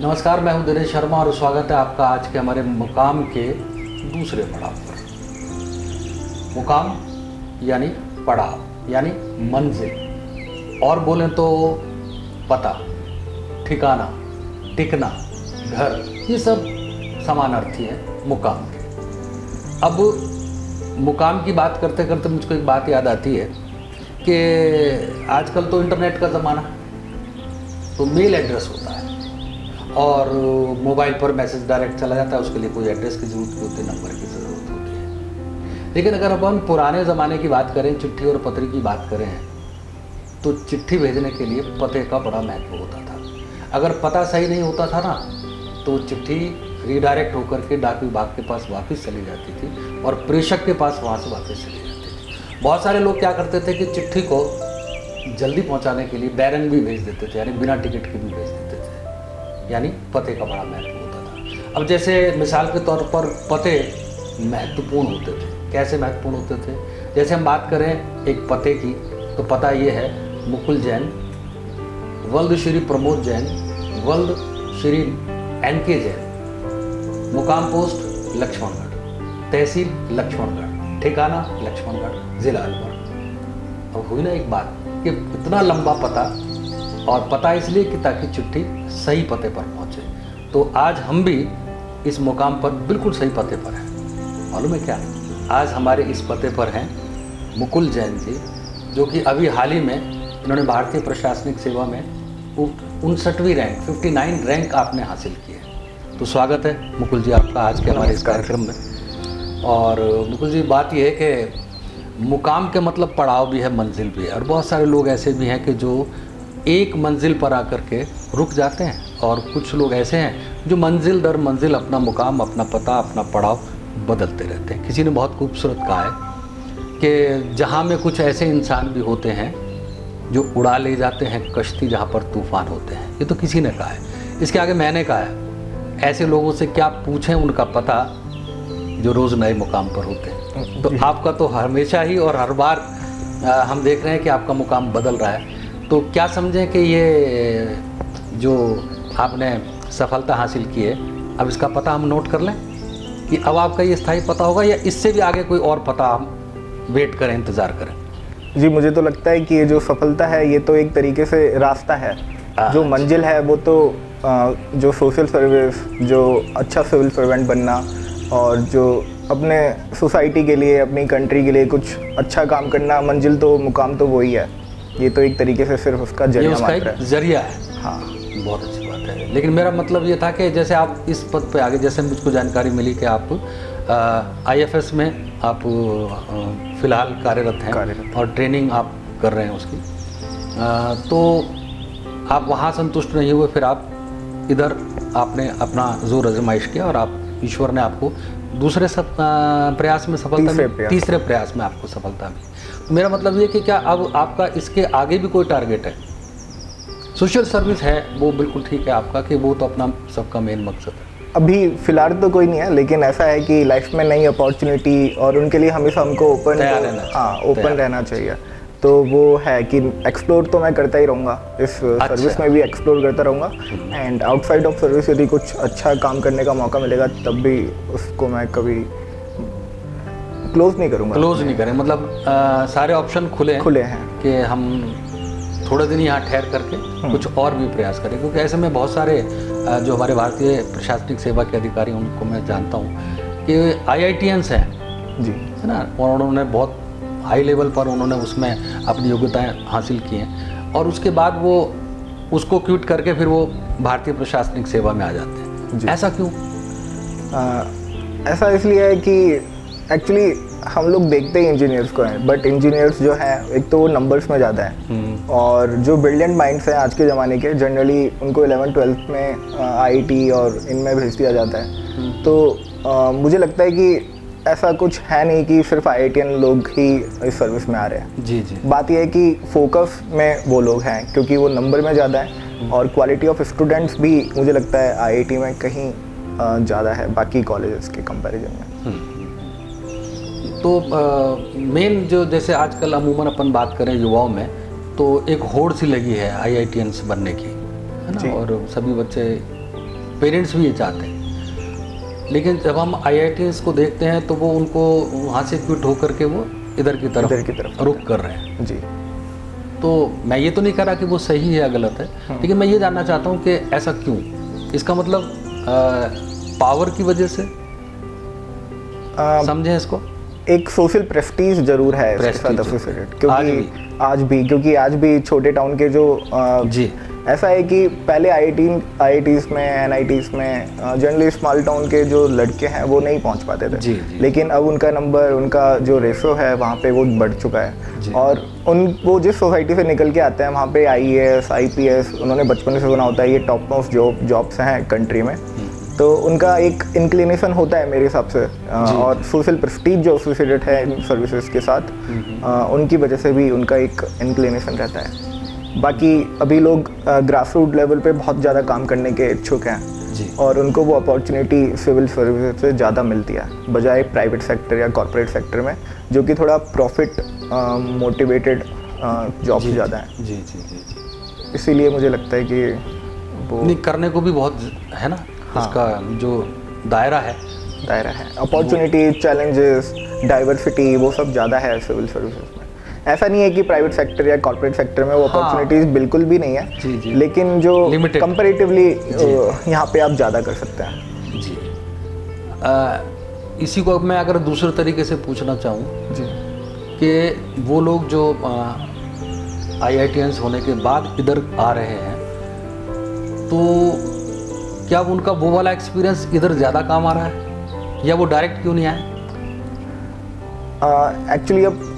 नमस्कार, मैं हूं दिनेश शर्मा और स्वागत है आपका आज के हमारे मुकाम के दूसरे पड़ाव पर। मुकाम यानी पड़ाव यानी मंजिल, और बोलें तो पता, ठिकाना, टिकना, घर, ये सब समानार्थी है मुकाम के। अब मुकाम की बात करते करते मुझको एक बात याद आती है कि आजकल तो इंटरनेट का ज़माना, तो मेल एड्रेस होता है और मोबाइल पर मैसेज डायरेक्ट चला जाता है, उसके लिए कोई एड्रेस की ज़रूरत नहीं होती, नंबर की ज़रूरत होती है। लेकिन अगर अपन पुराने ज़माने की बात करें, चिट्ठी और पत्री की बात करें, तो चिट्ठी भेजने के लिए पते का बड़ा महत्व होता था। अगर पता सही नहीं होता था ना, तो चिट्ठी रीडायरेक्ट होकर के डाक विभाग के पास वापस चली जाती थी और प्रेषक के पास वहाँ से वापस चली जाती थी। बहुत सारे लोग क्या करते थे कि चिट्ठी को जल्दी पहुँचाने के लिए बैरंग भी भेज देते थे, यानी बिना टिकट के भी भेज देते थे, यानी पते का बड़ा महत्व होता था। अब जैसे मिसाल के तौर पर पते महत्वपूर्ण होते थे। कैसे महत्वपूर्ण होते थे? जैसे हम बात करें एक पते की, तो पता ये है मुकुल जैन, वल्द श्री प्रमोद जैन, वल्द श्री NK जैन, मुकाम पोस्ट लक्ष्मणगढ़, तहसील लक्ष्मणगढ़, ठिकाना लक्ष्मणगढ़, जिला अलवर। अब हुई ना एक बात कि इतना लंबा पता, और पता इसलिए कि ताकि चिट्ठी सही पते पर पहुंचे। तो आज हम भी इस मुकाम पर बिल्कुल सही पते पर हैं। मालूम है क्या? आज हमारे इस पते पर हैं मुकुल जैन जी, जो कि अभी हाल ही में इन्होंने भारतीय प्रशासनिक सेवा में 59वीं रैंक, 59 रैंक आपने हासिल की है। तो स्वागत है मुकुल जी आपका आज के हमारे इस कार्यक्रम में। और मुकुल जी, बात यह है कि मुकाम के मतलब पड़ाव भी है, मंजिल भी है, और बहुत सारे लोग ऐसे भी हैं कि जो एक मंजिल पर आकर के रुक जाते हैं, और कुछ लोग ऐसे हैं जो मंजिल दर मंजिल अपना मुकाम, अपना पता, अपना पड़ाव बदलते रहते हैं। किसी ने बहुत खूबसूरत कहा है कि जहाँ में कुछ ऐसे इंसान भी होते हैं जो उड़ा ले जाते हैं कश्ती जहाँ पर तूफान होते हैं। ये तो किसी ने कहा है। इसके आगे मैंने कहा है, ऐसे लोगों से क्या पूछें उनका पता जो रोज़ नए मुकाम पर होते हैं। तो आपका तो हमेशा ही और हर बार हम देख रहे हैं कि आपका मुकाम बदल रहा है। तो क्या समझें कि ये जो आपने सफलता हासिल की है, अब इसका पता हम नोट कर लें कि अब आपका ये स्थायी पता होगा, या इससे भी आगे कोई और पता हम वेट करें, इंतज़ार करें? जी, मुझे तो लगता है कि ये जो सफलता है ये तो एक तरीके से रास्ता है। जो मंजिल है वो तो जो सोशल सर्विस, जो अच्छा सिविल सर्वेंट बनना, और जो अपने सोसाइटी के लिए, अपनी कंट्री के लिए कुछ अच्छा काम करना, मंजिल तो मुकाम तो वही है। ये तो एक तरीके से सिर्फ उसका जरिया मात्र है। जरिया है। हाँ, बहुत अच्छी बात है। लेकिन मेरा मतलब ये था कि जैसे आप इस पद पे आगे, जैसे मुझको जानकारी मिली कि आप IFS में आप फ़िलहाल कार्यरत हैं और ट्रेनिंग आप कर रहे हैं उसकी, तो आप वहाँ संतुष्ट नहीं हुए, फिर आप इधर आपने अपना जोर आजमाइश किया और आप, ईश्वर ने आपको दूसरे प्रयास में सफलता मिली, तीसरे प्रयास में आपको सफलता मिली। तो मेरा मतलब ये कि क्या अब आपका इसके आगे भी कोई टारगेट है? सोशल सर्विस है वो बिल्कुल ठीक है आपका, कि वो तो अपना सबका मेन मकसद है। अभी फ़िलहाल तो कोई नहीं है, लेकिन ऐसा है कि लाइफ में नई अपॉर्चुनिटी, और उनके लिए हमेशा हमको ओपन रहना चाहिए। तो वो है कि एक्सप्लोर तो मैं करता ही रहूँगा, इस सर्विस में भी एक्सप्लोर करता रहूँगा, एंड आउटसाइड ऑफ सर्विस यदि कुछ अच्छा काम करने का मौका मिलेगा तब भी उसको मैं कभी क्लोज नहीं करें। मतलब सारे ऑप्शन खुले हैं कि हम थोड़े दिन यहाँ ठहर करके कुछ और भी प्रयास करें। क्योंकि ऐसे में बहुत सारे जो हमारे भारतीय प्रशासनिक सेवा के अधिकारी, उनको मैं जानता हूँ कि IITians हैं जी, है ना, और उन्होंने बहुत हाई लेवल पर उन्होंने उसमें अपनी योग्यताएं हासिल की हैं, और उसके बाद वो उसको क्विट करके फिर वो भारतीय प्रशासनिक सेवा में आ जाते हैं। ऐसा क्यों? ऐसा इसलिए है कि एक्चुअली हम लोग देखते ही इंजीनियर्स को हैं, बट इंजीनियर्स जो हैं एक तो वो नंबर्स में ज़्यादा है, और जो ब्रिलियंट माइंड्स हैं आज के ज़माने के, जनरली उनको 11th-12th में IIT और इनमें भेज दिया जाता है। तो मुझे लगता है कि ऐसा कुछ है नहीं कि सिर्फ IITian लोग ही इस सर्विस में आ रहे हैं। जी। बात यह है कि फोकस में वो लोग हैं, क्योंकि वो नंबर में ज़्यादा है, और क्वालिटी ऑफ स्टूडेंट्स भी मुझे लगता है IIT में कहीं ज़्यादा है बाकी कॉलेजेस के कंपैरिजन में। तो मेन जो, जैसे आजकल अमूमन अपन बात करें युवाओं में, तो एक होड़ सी लगी है IITians बनने की, है ना, और सभी बच्चे पेरेंट्स भी ये चाहते हैं, लेकिन जब हम IITians को देखते हैं तो वो उनको वहाँ से क्विट होकर के वो इधर की तरफ रुख कर रहे हैं जी। तो मैं ये तो नहीं कह रहा कि वो सही है या गलत है, लेकिन मैं ये जानना चाहता हूँ कि ऐसा क्यों? इसका मतलब पावर की वजह से समझें इसको? एक सोशल प्रेस्टीज जरूर है इसके साथ एसोसिएटेड, क्योंकि आज भी छोटे टाउन के जो जी ऐसा है कि पहले IITs में NITs में जनरली स्मॉल टाउन के जो लड़के हैं वो नहीं पहुंच पाते थे। जी। लेकिन अब उनका नंबर, उनका जो रेशो है वहाँ पे वो बढ़ चुका है। और वो जिस सोसाइटी से निकल के आते हैं वहाँ पे IAS IPS उन्होंने बचपन से सुना होता है, ये टॉप मोस्ट जॉब्स हैं कंट्री में, तो उनका एक इंक्लिनेशन होता है मेरे हिसाब से। और सोशल प्रेस्टीज जो एसोसिएटेड है इन सर्विसेज के साथ, उनकी वजह से भी उनका एक इंक्लिनेशन रहता है। बाकी अभी लोग ग्रास रूट लेवल पे बहुत ज़्यादा काम करने के इच्छुक हैं जी। और उनको वो अपॉर्चुनिटी सिविल सर्विसेज से ज़्यादा मिलती है बजाय प्राइवेट सेक्टर या कॉर्पोरेट सेक्टर में, जो कि थोड़ा प्रॉफिट मोटिवेटेड जॉब ज़्यादा है। जी जी जी जी। इसीलिए मुझे लगता है कि वो नहीं, करने को भी बहुत है ना। हाँ। इसका जो दायरा है अपॉर्चुनिटी, चैलेंजेस, डाइवर्सिटी, वो सब ज़्यादा है सिविल सर्विसेज में। ऐसा नहीं है कि प्राइवेट सेक्टर या कॉर्पोरेट सेक्टर में वो अपॉर्चुनिटीज़ बिल्कुल भी नहीं है। जी। लेकिन जो कंपैरेटिवली यहाँ पे आप ज़्यादा कर सकते हैं जी। इसी को मैं अगर दूसरे तरीके से पूछना चाहूँ जी, कि वो लोग जो IITians होने के बाद इधर आ रहे हैं, तो क्या उनका वो वाला एक्सपीरियंस इधर ज़्यादा काम आ रहा है, या वो डायरेक्ट क्यों नहीं आए? एक्चुअली अब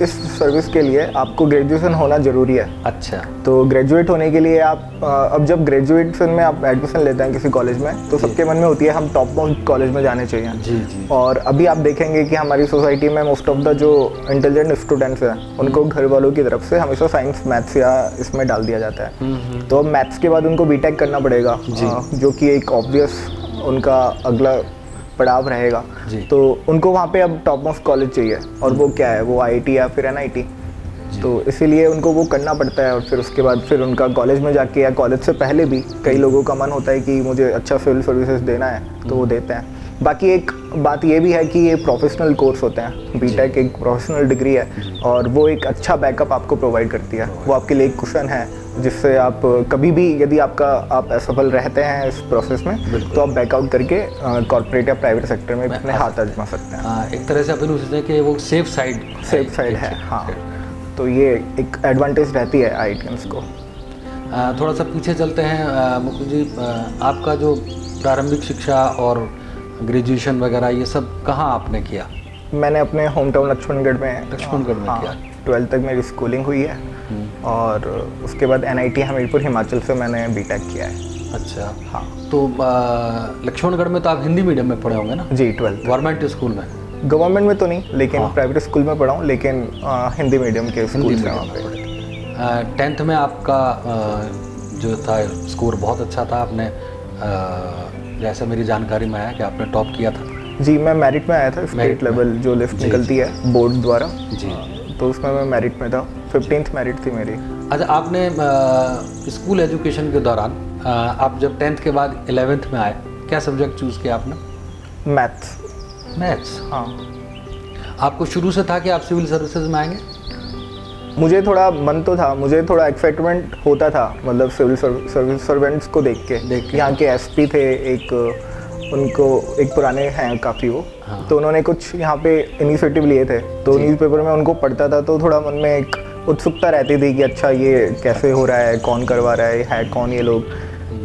इस सर्विस के लिए आपको ग्रेजुएशन होना ज़रूरी है। अच्छा। तो ग्रेजुएट होने के लिए आप अब जब ग्रेजुएशन में आप एडमिशन लेते हैं किसी कॉलेज में, तो सबके मन में होती है हम टॉप मोस्ट कॉलेज में जाने चाहिए। जी। और अभी आप देखेंगे कि हमारी सोसाइटी में मोस्ट ऑफ द जो इंटेलिजेंट स्टूडेंट्स हैं उनको घर वालों की तरफ से हमेशा साइंस मैथ्स या इसमें डाल दिया जाता है। तो मैथ्स के बाद उनको BTech करना पड़ेगा, जो कि एक ऑब्वियस उनका अगला पड़ाव रहेगा। तो उनको वहाँ पे अब टॉप मोस्ट कॉलेज चाहिए, और वो क्या है, वो IIT या फिर NIT। तो इसीलिए उनको वो करना पड़ता है। और फिर उसके बाद फिर उनका कॉलेज में जाके या कॉलेज से पहले भी कई लोगों का मन होता है कि मुझे अच्छा सिविल सर्विसेज देना है, तो वो देते हैं। बाकी एक बात ये भी है कि ये प्रोफेशनल कोर्स होते हैं। BTech एक प्रोफेशनल डिग्री है, और वो एक अच्छा बैकअप आपको प्रोवाइड करती है। वो आपके लिए एक कुशन है, जिससे आप कभी भी यदि आप असफल रहते हैं इस प्रोसेस में, तो आप बैकआउट करके कॉर्पोरेट या प्राइवेट सेक्टर में अपने हाथ आजमा सकते हैं। एक तरह से अपन सोचते हैं कि वो सेफ साइड है। हाँ, तो ये एक एडवांटेज रहती है IITians को। थोड़ा सा पीछे चलते हैं मुकुल जी, आपका जो प्रारंभिक शिक्षा और ग्रेजुएशन वगैरह ये सब कहाँ आपने किया? मैंने अपने होम टाउन लक्ष्मणगढ़ में किया। 12th तक मेरी स्कूलिंग हुई है, और उसके बाद NIT हमीरपुर हिमाचल से मैंने BTech किया है। अच्छा। हाँ, तो लक्ष्मणगढ़ में तो आप हिंदी मीडियम में पढ़े होंगे ना? जी, 12th गवर्नमेंट स्कूल में। गवर्नमेंट में तो नहीं, लेकिन प्राइवेट स्कूल में पढ़ा हूँ, लेकिन हिंदी मीडियम के स्कूल से वहाँ पे। 10th में आपका जो था स्कोर बहुत अच्छा था, आपने जैसे मेरी जानकारी में आया कि आपने टॉप किया था। जी, मैं मेरिट में आया था, स्टेट लेवल जो लिस्ट निकलती है बोर्ड द्वारा जी, तो उसमें मैं मेरिट में था। 15th मेरिट थी मेरी। अच्छा, आपने स्कूल एजुकेशन के दौरान आप जब 10th के बाद 11th में आए, क्या सब्जेक्ट चूज़ किया आपने? मैथ्स। हाँ। आपको शुरू से था कि आप सिविल सर्विसेज में आएंगे? मुझे थोड़ा मन तो था, मुझे थोड़ा एक्साइटमेंट होता था, मतलब सिविल सर्विस सर्वेंट्स को देख के। यहाँ के SP थे एक, उनको एक पुराने हैं काफ़ी वो। हाँ। तो उन्होंने कुछ यहाँ पे इनिशिएटिव लिए थे, तो न्यूज़पेपर में उनको पढ़ता था, तो थोड़ा मन में एक उत्सुकता रहती थी कि अच्छा ये कैसे हो रहा है, कौन करवा रहा है कौन ये लोग,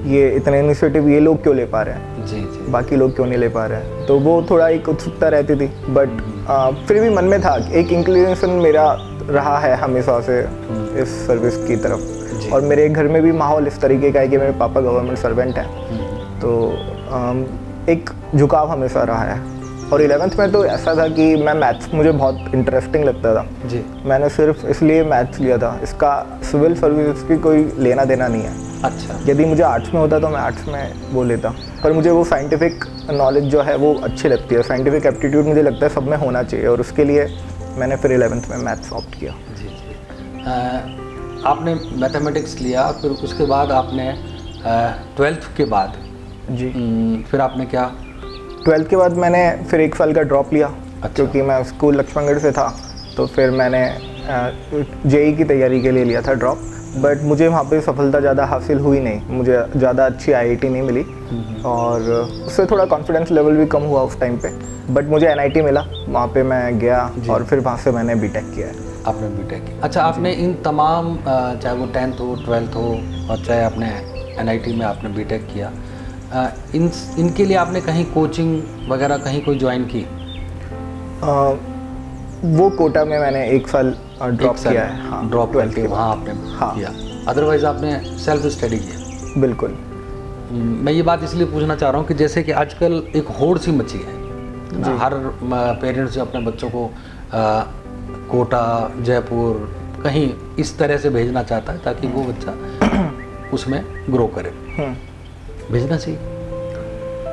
ये इतने इनिशिएटिव ये लोग क्यों ले पा रहे हैं, जी, बाकी लोग क्यों नहीं ले पा रहे हैं। तो वो थोड़ा एक उत्सुकता रहती थी, बट फिर भी मन में था, एक इंक्लिनेशन मेरा रहा है हमेशा से इस सर्विस की तरफ। और मेरे घर में भी माहौल इस तरीके का है कि मेरे पापा गवर्नमेंट सर्वेंट हैं, तो एक झुकाव हमेशा रहा है। और 11th में तो ऐसा था कि मैं मैथ्स मुझे बहुत इंटरेस्टिंग लगता था जी। मैंने सिर्फ इसलिए मैथ्स लिया था, इसका सिविल सर्विस की कोई लेना देना नहीं है। अच्छा। यदि मुझे आर्ट्स में होता तो मैं आर्ट्स में वो लेता, पर मुझे वो साइंटिफिक नॉलेज जो है वो अच्छी लगती है, साइंटिफिक एप्टीट्यूड मुझे लगता है सब में होना चाहिए, और उसके लिए मैंने फिर 11th में मैथ्स ऑप्ट किया। जी आपने मैथमेटिक्स लिया, फिर उसके बाद आपने 12th के बाद जी। फिर आपने क्या? 12th के बाद मैंने फिर 1 साल का ड्रॉप लिया। अच्छा। क्योंकि मैं स्कूल लक्ष्मणगढ़ से था, तो फिर मैंने जेई की तैयारी के लिए लिया था ड्रॉप। बट मुझे वहाँ पे सफलता ज़्यादा हासिल हुई नहीं, मुझे ज़्यादा अच्छी आईआईटी नहीं मिली और उससे थोड़ा कॉन्फिडेंस लेवल भी कम हुआ उस टाइम पे। बट मुझे एनआईटी मिला, वहाँ पे मैं गया और फिर वहाँ से मैंने बीटेक किया है। आपने बीटेक किया? अच्छा, आपने इन तमाम चाहे वो 10th हो, 12th हो और चाहे आपने एनआईटी में आपने बीटेक किया, इनके लिए आपने कहीं कोचिंग वगैरह कहीं कोई ज्वाइन की? वो कोटा में मैंने 1 साल ड्रॉप किया है। हाँ, ड्रॉप 12th करके के वहाँ बाद। आपने हाँ। किया, अदरवाइज आपने सेल्फ स्टडी किया? बिल्कुल। मैं ये बात इसलिए पूछना चाह रहा हूँ कि जैसे कि आजकल एक होड़ सी मची है, हर पेरेंट्स जो अपने बच्चों को कोटा, जयपुर कहीं इस तरह से भेजना चाहता है ताकि वो बच्चा उसमें ग्रो करे। भेजना चाहिए?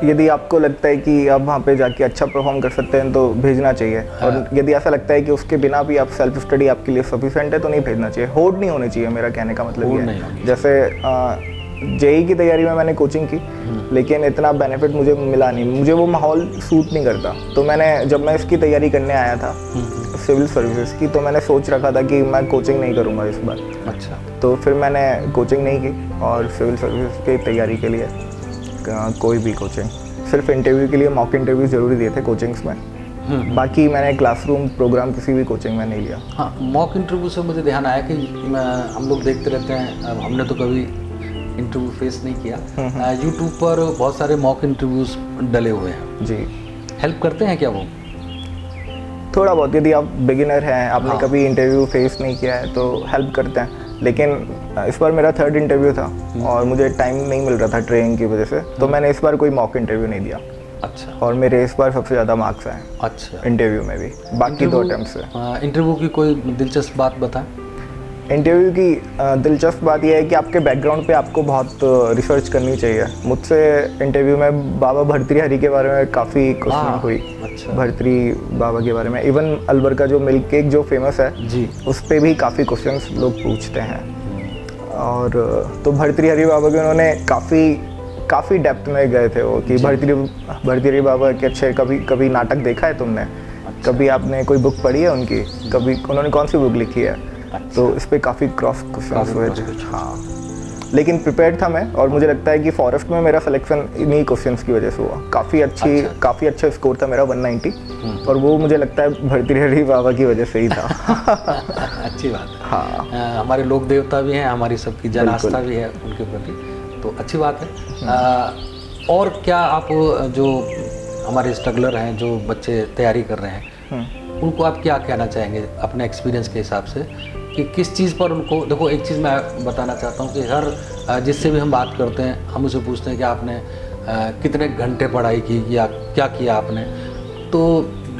यदि आपको लगता है कि आप वहाँ पे जाके अच्छा परफॉर्म कर सकते हैं तो भेजना चाहिए। हाँ। और यदि ऐसा लगता है कि उसके बिना भी आप सेल्फ स्टडी आपके लिए सफिशिएंट है तो नहीं भेजना चाहिए। होड़ नहीं होनी चाहिए, मेरा कहने का मतलब होड़ ये नहीं है। होनी जैसे जेई की तैयारी में मैंने कोचिंग की, लेकिन इतना बेनिफिट मुझे मिला नहीं, मुझे वो माहौल सूट नहीं करता। तो मैंने जब मैं इसकी तैयारी करने आया था सिविल सर्विसेज की, तो मैंने सोच रखा था कि मैं कोचिंग नहीं करूँगा इस बार। अच्छा। तो फिर मैंने कोचिंग नहीं की और सिविल सर्विस की तैयारी के लिए कोई भी कोचिंग, सिर्फ इंटरव्यू के लिए मॉक इंटरव्यू ज़रूरी दिए थे कोचिंग्स में। बाकी मैंने क्लासरूम प्रोग्राम किसी भी कोचिंग में नहीं लिया। हाँ, मॉक इंटरव्यू से मुझे ध्यान आया कि हम लोग देखते रहते हैं, अब हमने तो कभी इंटरव्यू फेस नहीं किया। यूट्यूब पर बहुत सारे मॉक इंटरव्यूज डले हुए हैं जी। हेल्प करते हैं क्या वो? थोड़ा बहुत, यदि आप बिगिनर हैं, आपने हाँ। कभी इंटरव्यू फेस नहीं किया है तो हेल्प करते हैं। लेकिन इस बार मेरा 3rd इंटरव्यू था और मुझे टाइम नहीं मिल रहा था ट्रेनिंग की वजह से, तो मैंने इस बार कोई मॉक इंटरव्यू नहीं दिया। अच्छा। और मेरे इस बार सबसे ज़्यादा मार्क्स आए अच्छा, इंटरव्यू में भी, बाकी 2 अटेम्प्ट से। इंटरव्यू की कोई दिलचस्प बात बताएं? इंटरव्यू की दिलचस्प बात यह है कि आपके बैकग्राउंड पे आपको बहुत रिसर्च करनी चाहिए। मुझसे इंटरव्यू में बाबा भर्तृहरि के बारे में काफ़ी क्वेश्चन हुई। अच्छा। भर्तृहरि बाबा के बारे में, इवन अलवर का जो मिल्क केक जो फेमस है जी, उस पर भी काफ़ी क्वेश्चंस लोग पूछते हैं। और तो भर्तृहरि बाबा के उन्होंने काफ़ी डेप्थ में गए थे वो कि भर्तृहरि बाबा के अच्छे कभी नाटक देखा है तुमने? अच्छा। कभी आपने कोई बुक पढ़ी है उनकी? कभी उन्होंने कौन सी बुक लिखी है? अच्छा। तो इस पे काफ़ी क्रॉस क्वेश्चन हुए थे। questions। हाँ, लेकिन प्रिपेयर्ड था मैं, और मुझे लगता है कि फॉरेस्ट में मेरा सिलेक्शन इन्हीं क्वेश्चंस की वजह से हुआ। काफ़ी अच्छा स्कोर था मेरा 190, और वो मुझे लगता है भर्तृहरि बाबा की वजह से ही था। अच्छी बात है। हाँ। हमारे लोक देवता भी हैं, हमारी सबकी जन आस्था भी है उनके प्रति, तो अच्छी बात है। और क्या आप जो हमारे स्ट्रगलर हैं, जो बच्चे तैयारी कर रहे हैं, उनको आप क्या कहना चाहेंगे अपने एक्सपीरियंस के हिसाब से कि किस चीज़ पर उनको? देखो, एक चीज़ मैं बताना चाहता हूँ कि हर जिससे भी हम बात करते हैं, हम उसे पूछते हैं कि आपने कितने घंटे पढ़ाई की या क्या किया आपने, तो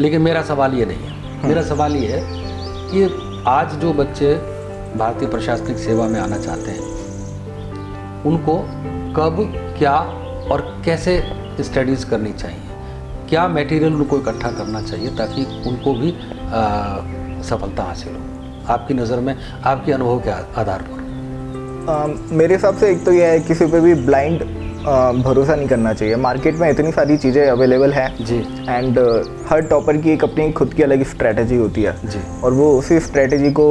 लेकिन मेरा सवाल ये नहीं है। मेरा सवाल ये है कि आज जो बच्चे भारतीय प्रशासनिक सेवा में आना चाहते हैं, उनको कब, क्या और कैसे स्टडीज़ करनी चाहिए? क्या मटेरियल उनको इकट्ठा करना चाहिए ताकि उनको भी सफलता हासिल हो, आपकी नज़र में, आपके अनुभव के आधार पर? मेरे हिसाब से एक तो यह है, किसी पे भी ब्लाइंड भरोसा नहीं करना चाहिए। मार्केट में इतनी सारी चीज़ें अवेलेबल हैं जी, एंड हर टॉपर की एक अपनी खुद की अलग स्ट्रेटजी होती है जी, और और वो उसी स्ट्रेटजी को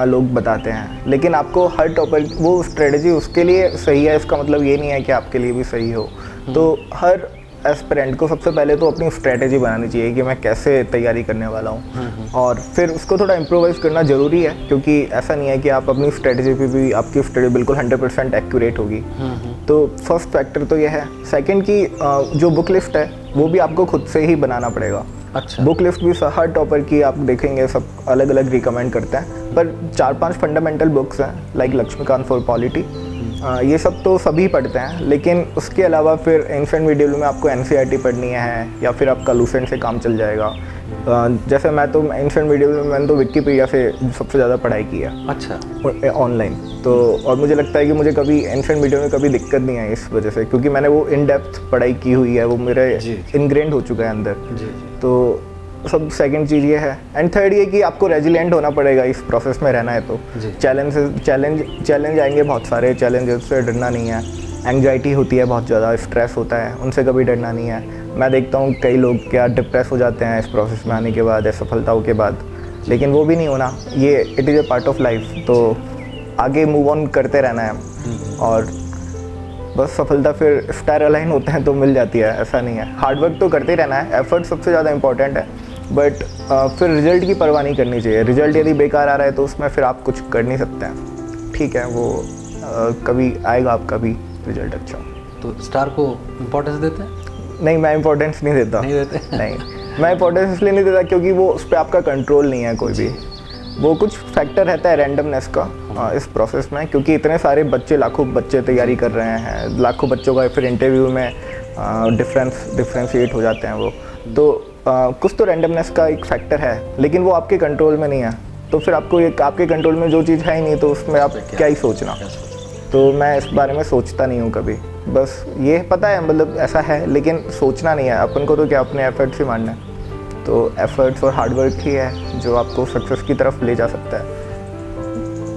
लोग बताते हैं। लेकिन आपको हर टॉपर, वो स्ट्रेटजी उसके लिए सही है इसका मतलब ये नहीं है कि आपके लिए भी सही हो। तो हर एस्पिरेंट को सबसे पहले तो अपनी स्ट्रेटजी बनानी चाहिए कि मैं कैसे तैयारी करने वाला हूँ, और फिर उसको थोड़ा इम्प्रोवाइज़ करना ज़रूरी है, क्योंकि ऐसा नहीं है कि आप अपनी स्ट्रेटजी पे भी आपकी स्टडी बिल्कुल 100% एक्यूरेट होगी। तो फर्स्ट फैक्टर तो यह है। सेकंड की जो बुक लिस्ट है वो भी आपको खुद से ही बनाना पड़ेगा। अच्छा, बुक लिस्ट भी हर टॉपर की आप देखेंगे सब अलग अलग रिकमेंड करते हैं, पर 4-5 फंडामेंटल बुक्स हैं लाइक लक्ष्मीकांत फॉर पॉलिटी, ये सब तो सभी पढ़ते हैं। लेकिन उसके अलावा फिर एंशिएंट मिडियल में आपको एनसीईआरटी पढ़नी है, या फिर आपका लूसेंट से काम चल जाएगा। जैसे मैं तो एंशिएंट मिडियल में मैंने तो विकिपीडिया से सबसे ज़्यादा पढ़ाई की है। अच्छा, ऑनलाइन। तो और मुझे लगता है कि मुझे कभी एंशिएंट मिडियल में कभी दिक्कत नहीं आई इस वजह से, क्योंकि मैंने वो इन डेप्थ पढ़ाई की हुई है, वो मेरे इनग्रेंड हो चुका है अंदर। जी, तो सब सेकंड चीज़ ये है। एंड थर्ड ये कि आपको रेजिलिएंट होना पड़ेगा इस प्रोसेस में रहना है तो। चैलेंज आएंगे, बहुत सारे चैलेंजेस से डरना नहीं है। एंग्जाइटी होती है बहुत ज़्यादा, स्ट्रेस होता है, उनसे कभी डरना नहीं है। मैं देखता हूँ कई लोग क्या डिप्रेस हो जाते हैं इस प्रोसेस में आने के बाद, असफलताओं के बाद, लेकिन वो भी नहीं होना, ये it is a part of life. तो आगे मूव ऑन करते रहना है और बस सफलता फिर स्टार अलाइन होते हैं तो मिल जाती है, ऐसा नहीं है। हार्ड वर्क तो करते ही रहना है, एफर्ट सबसे ज़्यादा इंपॉर्टेंट है, बट फिर रिजल्ट की परवाह नहीं करनी चाहिए। रिजल्ट यदि बेकार आ रहा है तो उसमें फिर आप कुछ कर नहीं सकते हैं, ठीक है, वो कभी आएगा आपका भी रिजल्ट अच्छा। तो स्टार को इम्पोर्टेंस देते हैं? नहीं, मैं इम्पोर्टेंस नहीं देता। नहीं देते? नहीं, मैं इम्पोर्टेंस इसलिए नहीं देता क्योंकि वो उस पर आपका कंट्रोल नहीं है कोई भी। वो कुछ फैक्टर रहता है रैंडमनेस का इस प्रोसेस में, क्योंकि इतने सारे बच्चे, लाखों बच्चे तैयारी कर रहे हैं, लाखों बच्चों का फिर इंटरव्यू में डिफ्रेंशिएट हो जाते हैं वो, तो कुछ तो रैंडमनेस का एक फैक्टर है, लेकिन वो आपके कंट्रोल में नहीं है। तो फिर आपको एक आपके कंट्रोल में जो चीज़ है ही नहीं, तो उसमें आप क्या ही सोचना। तो मैं इस बारे में सोचता नहीं हूँ कभी, बस ये पता है मतलब ऐसा है, लेकिन सोचना नहीं है अपन को, तो क्या अपने एफर्ट्स ही मारना है। तो एफर्ट्स और हार्डवर्क ही है जो आपको सक्सेस की तरफ ले जा सकता है,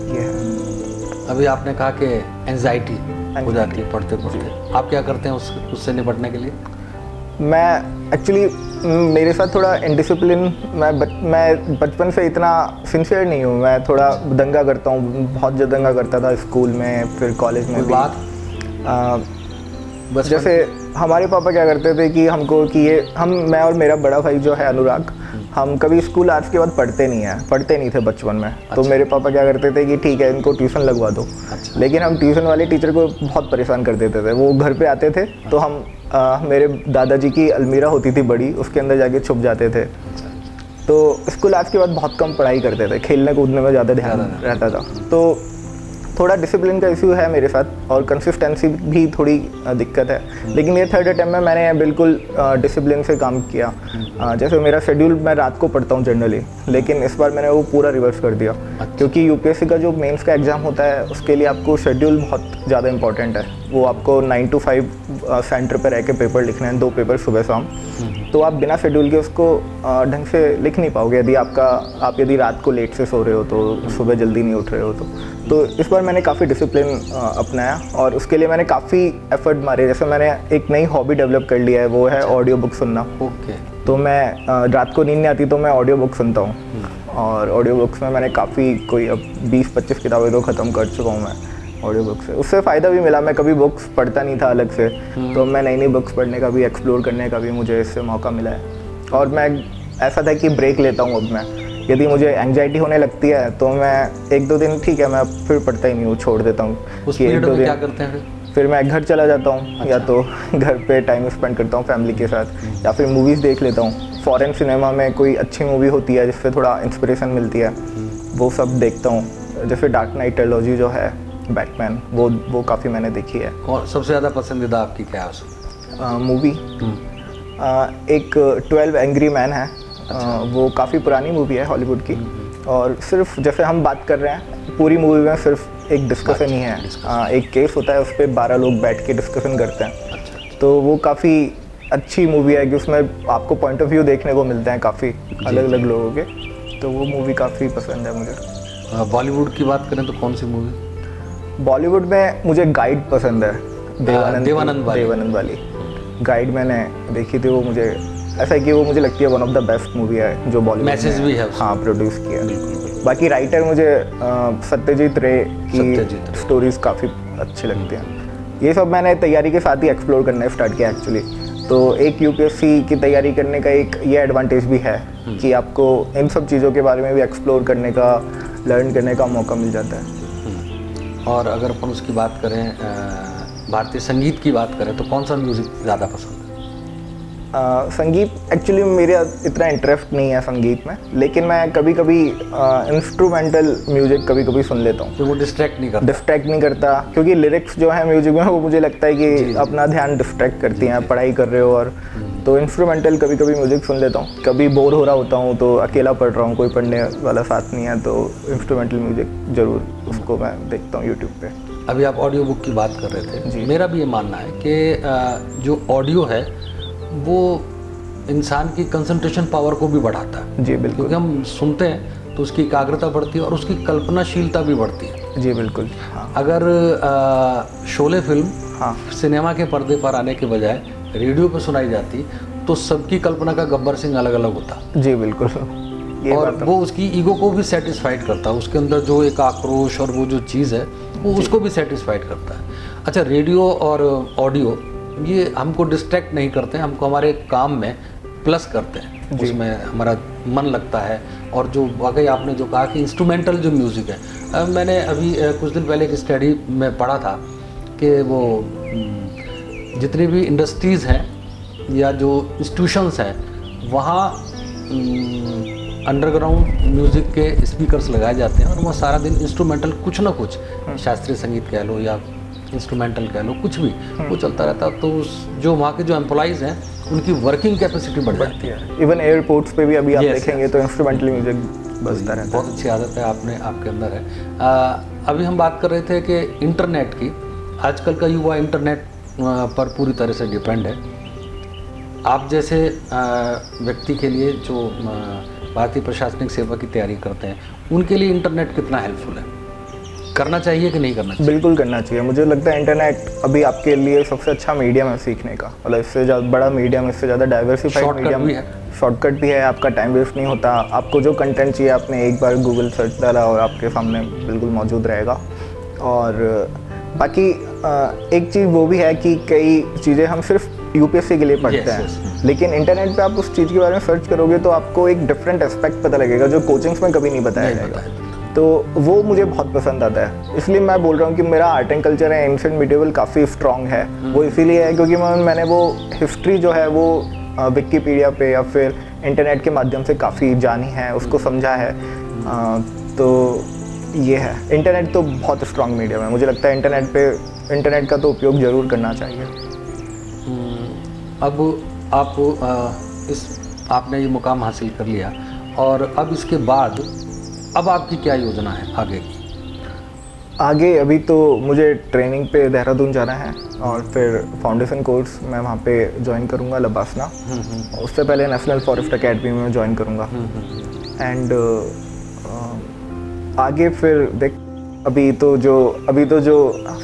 ये है। अभी आपने कहा कि एंजाइटी हो जाती है पढ़ते पढ़ते, आप क्या करते हैं उससे निपटने के लिए? मैं एक्चुअली मेरे साथ थोड़ा इनडिसिप्लिन, मैं बचपन से इतना सिंसियर नहीं हूँ, मैं थोड़ा दंगा करता हूँ, बहुत ज़्यादा दंगा करता था स्कूल में, फिर कॉलेज में भी। बस जैसे हमारे पापा क्या करते थे कि हमको कि मैं और मेरा बड़ा भाई जो है अनुराग, हम कभी स्कूल आवर्स के बाद पढ़ते नहीं थे बचपन में। अच्छा। तो मेरे पापा क्या करते थे कि ठीक है इनको ट्यूशन लगवा दो। अच्छा। लेकिन हम ट्यूशन वाले टीचर को बहुत परेशान कर देते थे। वो घर पे आते थे तो हम मेरे दादाजी की अलमीरा होती थी बड़ी, उसके अंदर जाके छुप जाते थे। तो स्कूल आवर्स के बाद बहुत कम पढ़ाई करते थे, खेलने कूदने में ज़्यादा ध्यान रहता था। तो थोड़ा डिसिप्लिन का इशू है मेरे साथ, और कंसिस्टेंसी भी थोड़ी दिक्कत है। लेकिन ये थर्ड अटेम्प्ट में मैंने बिल्कुल डिसिप्लिन से काम किया। जैसे मेरा शेड्यूल, मैं रात को पढ़ता हूँ जनरली, लेकिन इस बार मैंने वो पूरा रिवर्स कर दिया। अच्छा। क्योंकि यूपीएससी का जो मेंस का एग्ज़ाम होता है उसके लिए आपको शेड्यूल बहुत ज़्यादा इंपॉर्टेंट है। वो आपको 9 to 5 सेंटर पर रह के पेपर लिखने हैं, 2 पेपर सुबह शाम। तो आप बिना शेड्यूल के उसको ढंग से लिख नहीं पाओगे यदि आप यदि रात को लेट से सो रहे हो तो, सुबह जल्दी नहीं उठ रहे हो तो इस बार मैंने काफ़ी डिसिप्लिन अपनाया, और उसके लिए मैंने काफ़ी एफर्ट मारे। जैसे मैंने एक नई हॉबी डेवलप कर लिया है, वो है ऑडियो बुक सुनना। ओके। तो मैं रात को नींद नहीं आती तो मैं ऑडियो बुक सुनता हूँ, और ऑडियो बुक्स में मैंने काफ़ी कोई अब 20-25 किताबें तो ख़त्म कर चुका हूँ मैं ऑडियो बुक से। उससे फ़ायदा भी मिला, मैं कभी बुक्स पढ़ता नहीं था अलग से, तो मैं नई बुक्स पढ़ने का भी, एक्सप्लोर करने का भी मुझे इससे मौका मिला है। और मैं ऐसा था कि ब्रेक लेता हूँ अब मैं, यदि मुझे एंग्जाइटी होने लगती है तो मैं 1-2 दिन ठीक है, मैं फिर पढ़ता ही नहीं हूँ, छोड़ देता हूँ। उस पीरियड में क्या करते हैं फिर मैं घर चला जाता हूँ। अच्छा। या तो घर पे टाइम स्पेंड करता हूँ फैमिली के साथ, या फिर मूवीज़ देख लेता हूँ। फॉरेन सिनेमा में कोई अच्छी मूवी होती है जिससे थोड़ा इंस्पिरेशन मिलती है, वो सब देखता हूँ। जैसे डार्क नाइट ट्रिलॉजी जो है, बैटमैन, वो काफ़ी मैंने देखी है। और सबसे ज़्यादा पसंदीदा आपकी क्या है मूवी? एक 12 एंग्री मैन है। अच्छा। वो काफ़ी पुरानी मूवी है हॉलीवुड की, और सिर्फ जैसे हम बात कर रहे हैं, पूरी मूवी में सिर्फ एक डिस्कशन ही है। एक केस होता है, उस पर 12 लोग बैठ के डिस्कशन करते हैं। अच्छा। तो वो काफ़ी अच्छी मूवी है कि उसमें आपको पॉइंट ऑफ व्यू देखने को मिलते हैं काफ़ी अलग अलग लोगों के, तो वो मूवी काफ़ी पसंद है मुझे। बॉलीवुड की बात करें तो कौन सी मूवी? बॉलीवुड में मुझे गाइड पसंद है, देवानंद वाली गाइड मैंने देखी थी। वो मुझे ऐसा है कि वो मुझे लगती है one of the best movie है जो बॉलीवुड मैसेज भी है, हाँ, प्रोड्यूस किया। बाकी राइटर मुझे सत्यजीत रे की स्टोरीज काफ़ी अच्छी लगती हैं। ये सब मैंने तैयारी के साथ ही एक्सप्लोर करना स्टार्ट किया एक्चुअली। तो एक यूपीएससी की तैयारी करने का एक ये एडवांटेज भी है कि आपको इन सब चीज़ों के बारे में भी एक्सप्लोर करने का, लर्न करने का मौका मिल जाता है। और अगर अपन उसकी बात करें, भारतीय संगीत की बात करें, तो कौन सा म्यूज़िक ज़्यादा पसंद है? संगीत एक्चुअली मेरा इतना इंटरेस्ट नहीं है संगीत में, लेकिन मैं कभी कभी इंस्ट्रूमेंटल म्यूजिक कभी कभी सुन लेता हूँ। तो वो डिस्ट्रैक्ट नहीं करता? क्योंकि लिरिक्स जो है म्यूजिक में, वो मुझे लगता है कि अपना ध्यान डिस्ट्रैक्ट करती हैं, पढ़ाई कर रहे हो और तो इंस्ट्रूमेंटल कभी कभी म्यूजिक सुन लेता हूँ। कभी बोर हो रहा होता हूँ तो अकेला पढ़ रहा हूँ, कोई पढ़ने वाला साथ नहीं है, तो इंस्ट्रूमेंटल म्यूजिक ज़रूर उसको मैं देखता हूँ यूट्यूब पे। अभी आप ऑडियो बुक की बात कर रहे थे, मेरा भी ये मानना है कि जो ऑडियो है वो इंसान की कंसंट्रेशन पावर को भी बढ़ाता है। जी बिल्कुल। क्योंकि हम सुनते हैं तो उसकी एकाग्रता बढ़ती है और उसकी कल्पनाशीलता भी बढ़ती है। जी बिल्कुल। हाँ। अगर शोले फिल्म हाँ सिनेमा के पर्दे पर आने के बजाय रेडियो पे सुनाई जाती तो सबकी कल्पना का गब्बर सिंह अलग अलग होता। जी बिल्कुल, ये और बात तो- वो उसकी ईगो को भी सेटिस्फाइड करता है, उसके अंदर जो एक आक्रोश और वो जो चीज़ है वो उसको भी सेटिस्फाइड करता है। अच्छा, रेडियो और ऑडियो ये हमको डिस्ट्रैक्ट नहीं करते हैं, हमको हमारे काम में प्लस करते हैं, उसमें हमारा मन लगता है। और जो वाकई आपने जो कहा कि इंस्ट्रूमेंटल जो म्यूज़िक है, मैंने अभी कुछ दिन पहले एक स्टडी में पढ़ा था कि वो जितनी भी इंडस्ट्रीज़ हैं या जो इंस्टीट्यूशंस हैं वहाँ अंडरग्राउंड म्यूज़िक के स्पीकर्स लगाए जाते हैं और वहाँ सारा दिन इंस्ट्रूमेंटल कुछ ना कुछ, शास्त्रीय संगीत कह लो या इंस्ट्रूमेंटल कह लो, कुछ भी वो चलता रहता। तो जो वहाँ के जो एम्प्लॉइज़ हैं उनकी वर्किंग कैपेसिटी बढ़ जाती है। इवन एयरपोर्ट्स पे भी अभी आप Yes, देखेंगे तो इंस्ट्रूमेंटल म्यूजिक बजता रहता है। बहुत अच्छी आदत है आपके अंदर है। अभी हम बात कर रहे थे कि इंटरनेट की, आजकल का युवा इंटरनेट पर पूरी तरह से डिपेंड है। आप जैसे व्यक्ति के लिए जो भारतीय प्रशासनिक सेवा की तैयारी करते हैं उनके लिए इंटरनेट कितना हेल्पफुल है? करना चाहिए कि नहीं करना चाहिए? बिल्कुल करना चाहिए। मुझे लगता है इंटरनेट अभी आपके लिए सबसे अच्छा मीडियम है सीखने का, मतलब इससे ज़्यादा बड़ा मीडियम, इससे ज़्यादा डाइवर्सिफाइड मीडियम भी है, शॉर्टकट भी है, आपका टाइम वेस्ट नहीं होता। आपको जो कंटेंट चाहिए आपने एक बार गूगल सर्च डाला और आपके सामने बिल्कुल मौजूद रहेगा। और बाकी एक चीज़ वो भी है कि कई चीज़ें हम सिर्फ यूपीएससी के लिए पढ़ते हैं, लेकिन इंटरनेट पे आप उस चीज़ के बारे में सर्च करोगे तो आपको एक डिफरेंट एस्पेक्ट पता लगेगा जो कोचिंग्स में कभी नहीं बताया जाएगा। तो वो मुझे बहुत पसंद आता है, इसलिए मैं बोल रहा हूँ कि मेरा आर्ट एंड कल्चर है एंशिएंट मिडिवल काफ़ी स्ट्रॉन्ग है। वो इसीलिए है क्योंकि मैंने वो हिस्ट्री जो है वो विकिपीडिया पे या फिर इंटरनेट के माध्यम से काफ़ी जानी है, उसको समझा है। तो ये है, इंटरनेट तो बहुत स्ट्रॉन्ग मीडियम है। मुझे लगता है इंटरनेट का तो उपयोग ज़रूर करना चाहिए। अब आप आपने ये मुकाम हासिल कर लिया और अब इसके बाद अब आपकी क्या योजना है आगे की? आगे अभी तो मुझे ट्रेनिंग पे देहरादून जाना है और फिर फाउंडेशन कोर्स मैं वहाँ पे ज्वाइन करूँगा लबासना। उससे पहले नेशनल फॉरेस्ट एकेडमी में ज्वाइन करूँगा। एंड आगे फिर देख, अभी तो जो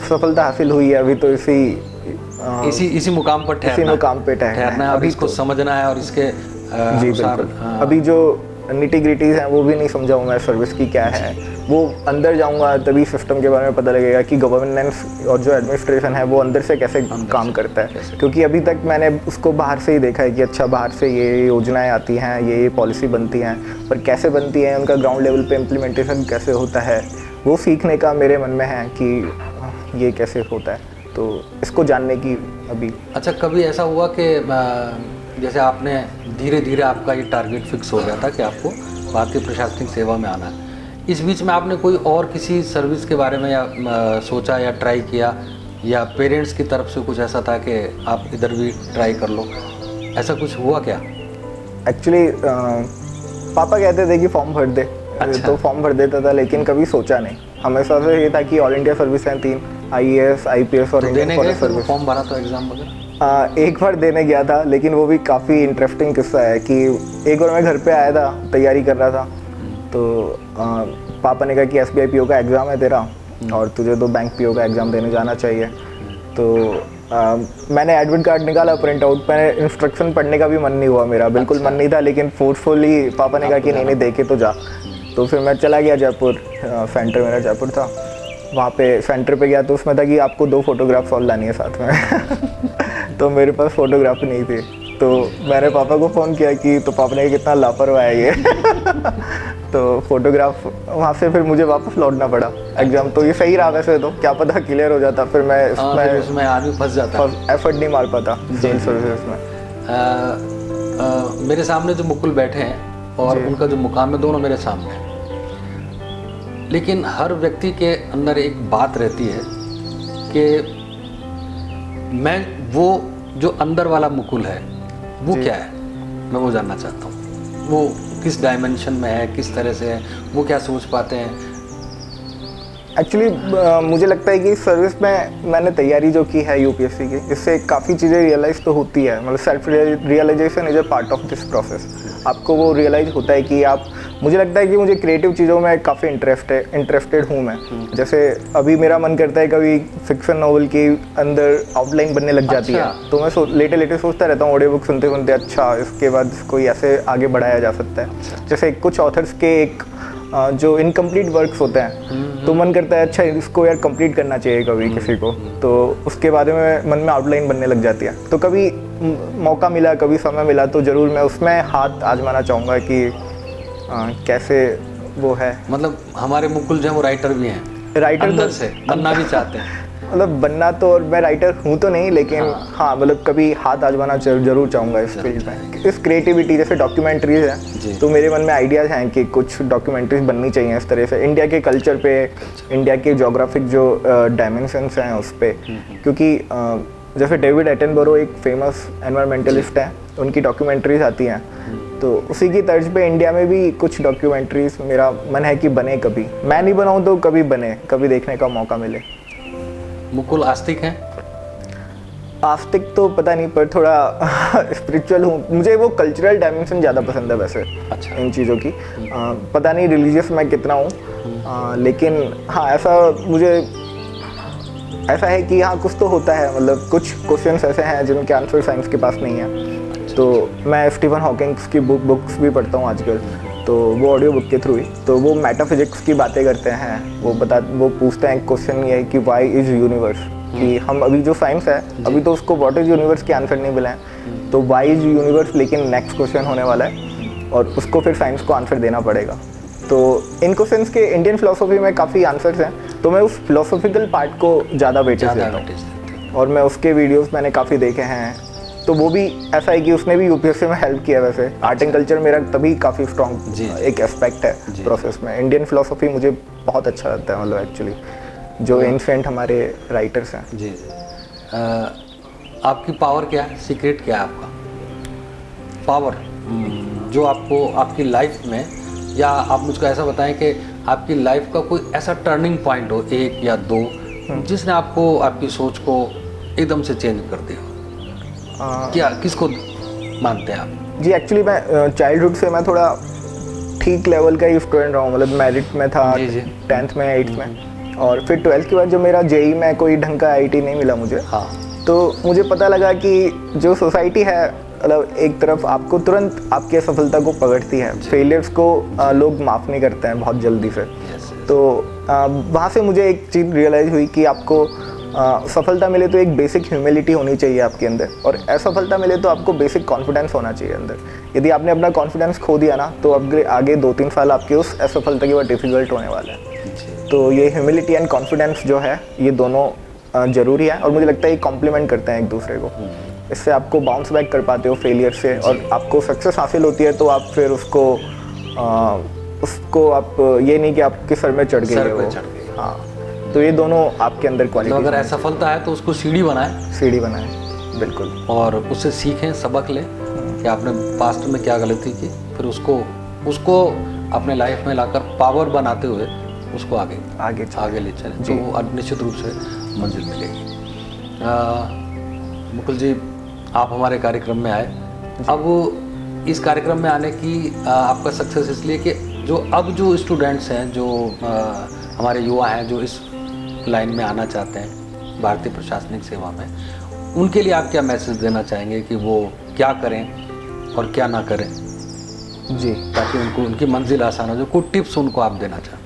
सफलता हासिल हुई है अभी तो इसी मुकाम पर ठहरना है। अभी इसको समझना है और इसके जी बिल्कुल। अभी जो निटी ग्रिटीज़ हैं वो भी नहीं समझा हूँ मैं, सर्विस की क्या है, वो अंदर जाऊँगा तभी सिस्टम के बारे में पता लगेगा कि गवर्नेंस और जो एडमिनिस्ट्रेशन है वो अंदर से कैसे काम करता है। क्योंकि अभी तक मैंने उसको बाहर से ही देखा है कि अच्छा बाहर से ये योजनाएं आती हैं, ये पॉलिसी बनती हैं, पर कैसे बनती हैं, उनका ग्राउंड लेवल पे इम्प्लीमेंटेशन कैसे होता है, वो सीखने का मेरे मन में है कि ये कैसे होता है, तो इसको जानने की अभी। अच्छा, कभी ऐसा हुआ कि जैसे आपने धीरे धीरे आपका ये टारगेट फिक्स हो गया था कि आपको भारतीय प्रशासनिक सेवा में आना है, इस बीच में आपने कोई और किसी सर्विस के बारे में या सोचा या ट्राई किया, या पेरेंट्स की तरफ से कुछ ऐसा था कि आप इधर भी ट्राई कर लो, ऐसा कुछ हुआ क्या? एक्चुअली पापा कहते थे कि फॉर्म भर दे। अच्छा। तो फॉर्म भर देता था लेकिन कभी सोचा नहीं। हमेशा से ये था कि ऑल इंडिया सर्विस हैं 3, IAS, IPS और इंडियन फॉरेस्ट सर्विस। फॉर्म भरा था एग्जाम वगैरह? एक बार देने गया था, लेकिन वो भी काफ़ी इंटरेस्टिंग किस्सा है कि एक बार मैं घर पे आया था, तैयारी कर रहा था, तो पापा ने कहा कि SBI PO का एग्ज़ाम है तेरा और तुझे तो बैंक PO का एग्ज़ाम देने जाना चाहिए। तो मैंने एडमिट कार्ड निकाला, प्रिंट आउट, मैंने इंस्ट्रक्शन पढ़ने का भी मन नहीं हुआ मेरा, बिल्कुल मन नहीं था, लेकिन फोर्सफुली पापा ने कहा कि नहीं देखे तो जा। तो फिर मैं चला गया जयपुर, सेंटर मेरा जयपुर था, वहाँ पे सेंटर पे गया तो उसमें था कि आपको 2 फोटोग्राफ्स और लानी है साथ में। तो मेरे पास फोटोग्राफ नहीं थी, तो मैंने पापा को फ़ोन किया कि, तो पापा ने कितना लापरवाह है ये। तो फोटोग्राफ वहाँ से फिर मुझे वापस लौटना पड़ा। एग्ज़ाम तो ये सही रहा वैसे, तो क्या पता क्लियर हो जाता, फिर मैं उसमें आदमी फंस जाता, एफर्ट नहीं मार पाता सिविल सर्विस में। मेरे सामने जो मुकुल बैठे हैं और उनका जो मुकाम है, दोनों मेरे सामने हैं, लेकिन हर व्यक्ति के अंदर एक बात रहती है कि मैं वो जो अंदर वाला मुकुल है वो क्या है, मैं वो जानना चाहता हूँ। वो किस डायमेंशन में है, किस तरह से है, वो क्या सोच पाते हैं? एक्चुअली मुझे लगता है कि सर्विस में मैंने तैयारी जो की है यूपीएससी की, इससे काफ़ी चीज़ें रियलाइज़ तो होती है, मतलब self realisation is a part of this process. आपको वो रियलाइज़ होता है कि आप मुझे लगता है कि मुझे क्रिएटिव चीज़ों में काफ़ी इंटरेस्टेड हूँ मैं। जैसे अभी मेरा मन करता है कभी फिक्शन नॉवल के अंदर आउटलाइन बनने लग जाती है, तो मैं लेटे सोचता रहता हूँ ऑडियो बुक सुनते सुनते, अच्छा इसके बाद कोई ऐसे आगे बढ़ाया जा सकता है। जैसे कुछ ऑथर्स के एक जो इनकम्प्लीट वर्क्स होते हैं, तो मन करता है अच्छा इसको यार कंप्लीट करना चाहिए कभी किसी को, तो उसके बारे में मन में आउटलाइन बनने लग जाती है। तो कभी मौका मिला, कभी समय मिला तो ज़रूर मैं उसमें हाथ आजमाना चाहूँगा कि कैसे वो है। मतलब हमारे मुकुल जो है वो राइटर भी हैं, राइटर अंदर तो से बनना भी चाहते हैं। मतलब बनना तो, और मैं राइटर हूँ तो नहीं, लेकिन हाँ मतलब कभी हाथ आजमाना जरूर चाहूँगा इस फील्ड में। इस क्रिएटिविटी जैसे डॉक्यूमेंट्रीज है, तो मेरे मन में आइडियाज़ हैं कि कुछ डॉक्यूमेंट्रीज बननी चाहिए इस तरह से, इंडिया के कल्चर पे, इंडिया के जोग्राफिक जो डायमेंशंस हैं उस पर। क्योंकि जैसे डेविड एटनबरो एक फेमस एनवायरमेंटलिस्ट है, उनकी डॉक्यूमेंट्रीज आती हैं, तो उसी की तर्ज पे इंडिया में भी कुछ डॉक्यूमेंट्रीज मेरा मन है कि बने। कभी मैं नहीं बनाऊँ तो कभी बने, कभी देखने का मौका मिले। मुकुल आस्तिक हैं? आस्तिक तो पता नहीं, पर थोड़ा स्पिरिचुअल हूँ। मुझे वो कल्चरल डायमेंशन ज़्यादा पसंद है वैसे। अच्छा। इन चीज़ों की पता नहीं रिलीजियस मैं कितना हूँ, लेकिन हाँ ऐसा है कि हाँ कुछ तो होता है। मतलब कुछ क्वेश्चंस ऐसे हैं जिनके आंसर साइंस के पास नहीं है। तो मैं स्टीफन हॉकिंग्स की बुक्स भी पढ़ता हूँ आजकल, तो वो ऑडियो बुक के थ्रू ही, तो वो मेटाफिजिक्स की बातें करते हैं। वो पूछते हैं क्वेश्चन ये है कि व्हाई इज यूनिवर्स, कि हम अभी जो साइंस है अभी तो उसको व्हाट इज यूनिवर्स के आंसर नहीं मिले हैं, तो व्हाई इज यूनिवर्स लेकिन नेक्स्ट क्वेश्चन होने वाला है और उसको फिर साइंस को आंसर देना पड़ेगा। तो इन क्वेश्चंस के इंडियन फिलोसफी में काफ़ी आंसर्स हैं, तो मैं उस फिलोसॉफिकल पार्ट को ज़्यादा वेटेज देता हूँ और मैं उसके वीडियोस मैंने काफ़ी देखे हैं। तो वो भी ऐसा है कि उसने भी यूपीएससी में हेल्प किया। वैसे आर्ट एंड कल्चर मेरा तभी काफ़ी स्ट्रॉन्ग एक एस्पेक्ट है प्रोसेस में। इंडियन फिलोसफी मुझे बहुत अच्छा लगता है, मतलब एक्चुअली जो एंशिएंट हमारे राइटर्स हैं। जी आपकी पावर क्या है, सीक्रेट क्या है आपका पावर जो आपको आपकी लाइफ में, या आप मुझको ऐसा बताएं कि आपकी लाइफ का कोई ऐसा टर्निंग पॉइंट हो, एक या दो, जिसने आपको आपकी सोच को एकदम से चेंज कर दिया? क्या किसको मानते हैं आप? जी एक्चुअली मैं चाइल्डहुड से मैं थोड़ा ठीक लेवल का ही स्टूडेंट रहा हूँ। मतलब मेरिट में था 10th में 8th में, और फिर 12th के बाद जब मेरा जेई में कोई ढंग का IIT नहीं मिला मुझे, तो मुझे पता लगा कि जो सोसाइटी है, मतलब एक तरफ आपको तुरंत आपकी असफलता को पकड़ती है, फेलियर्स को लोग माफ़ नहीं करते हैं बहुत जल्दी से। तो वहाँ से मुझे एक चीज़ रियलाइज़ हुई कि आपको सफलता मिले तो एक बेसिक ह्यूमिलिटी होनी चाहिए आपके अंदर, और असफलता मिले तो आपको बेसिक कॉन्फिडेंस होना चाहिए अंदर। यदि आपने अपना कॉन्फिडेंस खो दिया ना, तो अब आगे 2-3 साल आपके उस असफलता के बाद डिफ़िकल्ट होने वाले हैं। तो ये ह्यूमिलिटी एंड कॉन्फिडेंस जो है, ये दोनों ज़रूरी है, और मुझे लगता है ये कॉम्प्लीमेंट करते हैं एक दूसरे को। इससे आपको बाउंस बैक कर पाते हो फेलियर से, और आपको सक्सेस हासिल होती है तो आप फिर उसको आप ये नहीं कि आपके सर में चढ़ गए हो। हाँ, तो ये दोनों आपके अंदर क्वालिटी। तो अगर असफलता है तो उसको सीढ़ी बनाएं, बिल्कुल, और उससे सीखें, सबक लें कि आपने पास्ट में क्या गलती की, फिर उसको अपने लाइफ में लाकर पावर बनाते हुए उसको आगे ले चलें, तो वो निश्चित रूप से मंजिल मिलेगी। मुकुल जी, आप हमारे कार्यक्रम में आए। अब इस कार्यक्रम में आने की आपका सक्सेस इसलिए कि जो स्टूडेंट्स हैं, जो हमारे युवा हैं, जो इस लाइन में आना चाहते हैं भारतीय प्रशासनिक सेवा में, उनके लिए आप क्या मैसेज देना चाहेंगे कि वो क्या करें और क्या ना करें जी, ताकि उनकी मंजिल आसान हो? जो कुछ टिप्स उनको आप देना चाहें?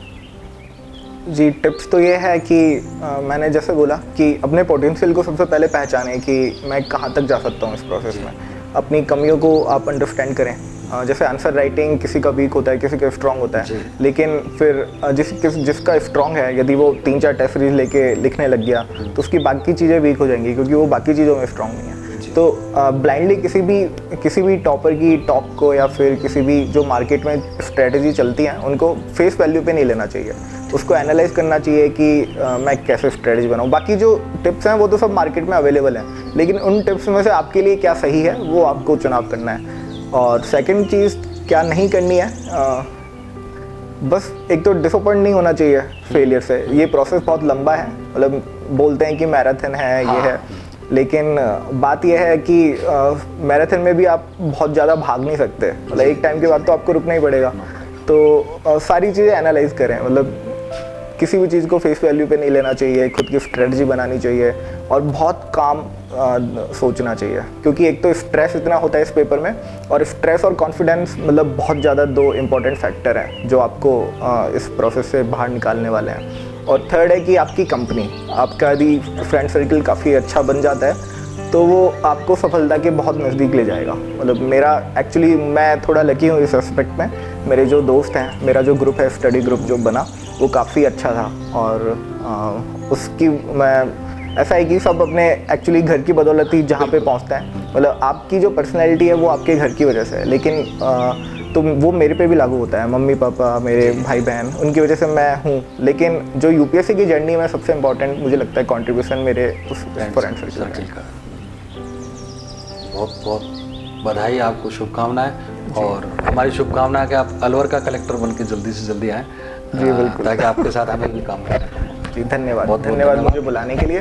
जी, टिप्स तो ये है कि मैंने जैसे बोला कि अपने पोटेंशियल को सबसे पहले पहचानें कि मैं कहाँ तक जा सकता हूँ इस प्रोसेस में। अपनी कमियों को आप अंडरस्टैंड करें। जैसे आंसर राइटिंग किसी का वीक होता है, किसी का स्ट्रॉन्ग होता है, लेकिन फिर जिसका स्ट्रॉन्ग है, यदि वो 3-4 टेस्ट सीरीज लेके लिखने लग गया तो उसकी बाकी चीज़ें वीक हो जाएंगी, क्योंकि वो बाकी चीज़ों में स्ट्रॉन्ग नहीं है। तो ब्लाइंडली किसी भी टॉपर की टॉक को, या फिर किसी भी जो मार्केट में स्ट्रेटजी चलती हैं, उनको फेस वैल्यू पे नहीं लेना चाहिए। उसको एनालाइज करना चाहिए कि मैं कैसे स्ट्रेटजी बनाऊँ। बाकी जो टिप्स हैं वो तो सब मार्केट में अवेलेबल हैं, लेकिन उन टिप्स में से आपके लिए क्या सही है वो आपको चुनाव करना है। और सेकंड चीज़ क्या नहीं करनी है, बस एक तो डिसअपॉइंट नहीं होना चाहिए फेलियर से। ये प्रोसेस बहुत लंबा है, मतलब बोलते हैं कि मैराथन है, ये है, लेकिन बात यह है कि मैराथन में भी आप बहुत ज़्यादा भाग नहीं सकते, मतलब एक टाइम के बाद तो आपको रुकना ही पड़ेगा। तो सारी चीज़ें एनालाइज करें, मतलब किसी भी चीज़ को फेस वैल्यू पे नहीं लेना चाहिए, खुद की स्ट्रेटजी बनानी चाहिए और बहुत काम सोचना चाहिए, क्योंकि एक तो स्ट्रेस इतना होता है इस पेपर में, और स्ट्रेस और कॉन्फिडेंस मतलब बहुत ज़्यादा दो इम्पॉर्टेंट फैक्टर हैं जो आपको इस प्रोसेस से बाहर निकालने वाले हैं। और थर्ड है कि आपकी कंपनी, आपका यदि फ्रेंड सर्कल काफ़ी अच्छा बन जाता है तो वो आपको सफलता के बहुत नज़दीक ले जाएगा। मतलब मेरा एक्चुअली मैं थोड़ा लकी हूँ इस एस्पेक्ट में, मेरे जो दोस्त हैं, मेरा जो ग्रुप है, स्टडी ग्रुप जो बना वो काफ़ी अच्छा था, और उसकी मैं ऐसा है कि सब अपने एक्चुअली घर की बदौलत ही जहाँ पे पहुँचते हैं। मतलब आपकी जो पर्सनैलिटी है वो आपके घर की वजह से है, लेकिन तो वो मेरे पे भी लागू होता है, मम्मी पापा, मेरे भाई बहन, उनकी वजह से मैं हूँ। लेकिन जो यूपीएससी की जर्नी में सबसे इम्पोर्टेंट मुझे लगता है कंट्रीब्यूशन मेरे उस फ्रेंड सर्कल का। बहुत बहुत बधाई, आपको शुभकामनाएं, और हमारी शुभकामना है कि आप अलवर का कलेक्टर बन के जल्दी से जल्दी आएँ जी बिल्कुल, ताकि आपके साथ हमें भी काम करना। जी धन्यवाद, बहुत धन्यवाद मुझे बुलाने के लिए।